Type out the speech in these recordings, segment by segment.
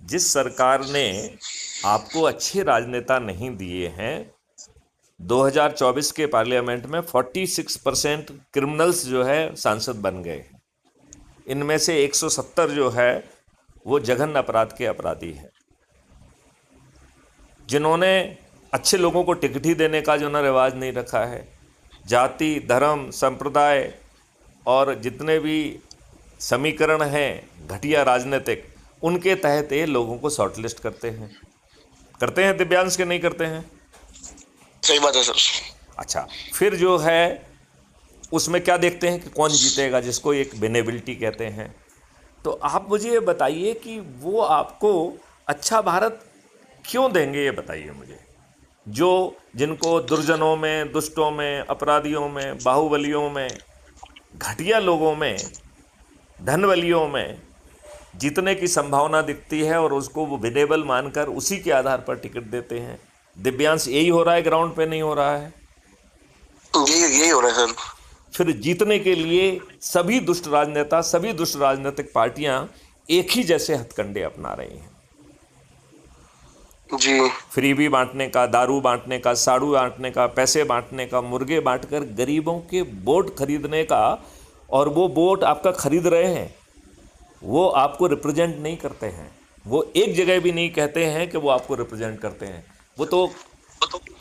जिस सरकार ने आपको अच्छे राजनेता नहीं दिए हैं, 2024 के पार्लियामेंट में 46% क्रिमिनल्स जो है सांसद बन गए। इनमें से 170 जो है वो जघन्य अपराध के अपराधी हैं, जिन्होंने अच्छे लोगों को टिकट ही देने का जो ना रिवाज नहीं रखा है। जाति, धर्म, संप्रदाय और जितने भी समीकरण हैं घटिया राजनीतिक, उनके तहत ये लोगों को शॉर्टलिस्ट करते हैं दिव्यांश के नहीं करते हैं। सही बात है सर। अच्छा, फिर जो है उसमें क्या देखते हैं कि कौन जीतेगा, जिसको एक विनेबिलिटी कहते हैं। तो आप मुझे ये बताइए कि वो आपको अच्छा भारत क्यों देंगे, ये बताइए मुझे। जो जिनको दुर्जनों में, दुष्टों में, अपराधियों में, बाहुबलियों में, घटिया लोगों में, धनबलियों में जीतने की संभावना दिखती है और उसको वो विनेबल मानकर उसी के आधार पर टिकट देते हैं। दिव्यांश यही हो रहा है, ग्राउंड पे नहीं हो रहा है। यही हो रहा है सर। फिर जीतने के लिए सभी दुष्ट राजनेता, सभी दुष्ट राजनीतिक पार्टियां एक ही जैसे हथकंडे अपना रही हैं जी। फ्रीबी बांटने का, दारू बांटने का, साड़ू बांटने का, पैसे बांटने का, मुर्गे बांटकर गरीबों के वोट खरीदने का। और वो वोट आपका खरीद रहे हैं, वो आपको रिप्रेजेंट नहीं करते हैं। वो एक जगह भी नहीं कहते हैं कि वो आपको रिप्रेजेंट करते हैं। वो तो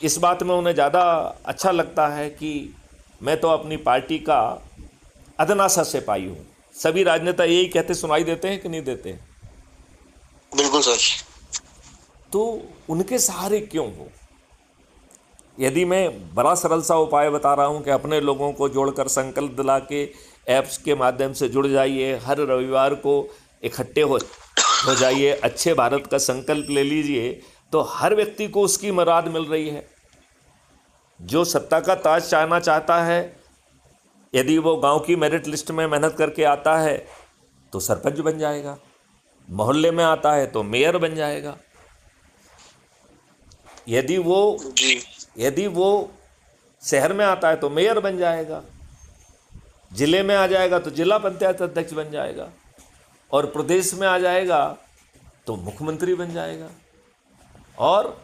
इस बात में उन्हें ज़्यादा अच्छा लगता है कि मैं तो अपनी पार्टी का अदना सा सिपाही हूँ। सभी राजनेता यही कहते सुनाई देते हैं कि नहीं देते हैं? बिल्कुल सर। तो उनके सहारे क्यों हो? यदि मैं बड़ा सरल सा उपाय बता रहा हूँ कि अपने लोगों को जोड़कर संकल्प दिला के ऐप्स के माध्यम से जुड़ जाइए, हर रविवार को इकट्ठे हो जाइए, अच्छे भारत का संकल्प ले लीजिए, तो हर व्यक्ति को उसकी मुराद मिल रही है। जो सत्ता का ताज चाहना चाहता है, यदि वो गांव की मेरिट लिस्ट में मेहनत करके आता है तो सरपंच बन जाएगा, मोहल्ले में आता है तो मेयर बन जाएगा, यदि वो शहर में आता है तो मेयर बन जाएगा, जिले में आ जाएगा तो जिला पंचायत अध्यक्ष बन जाएगा, और प्रदेश में आ जाएगा तो मुख्यमंत्री बन जाएगा, और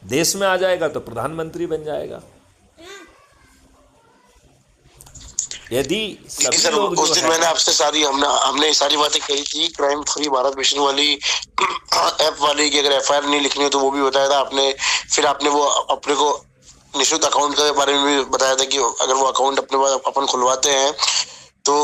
देश में आ जाएगा तो प्रधानमंत्री बन जाएगा। यदि सभी सर, लोग उस दिन मैंने आपसे हमने सारी बातें कही थी, क्राइम फ्री भारत मिशन वाली ऐप वाली, कि अगर एफआईआर नहीं लिखनी हो तो वो भी बताया था आपने। फिर आपने वो अपने को निःशुल्क अकाउंट के बारे में भी बताया था कि अगर वो अकाउंट अपने पास अपन खुलवाते हैं तो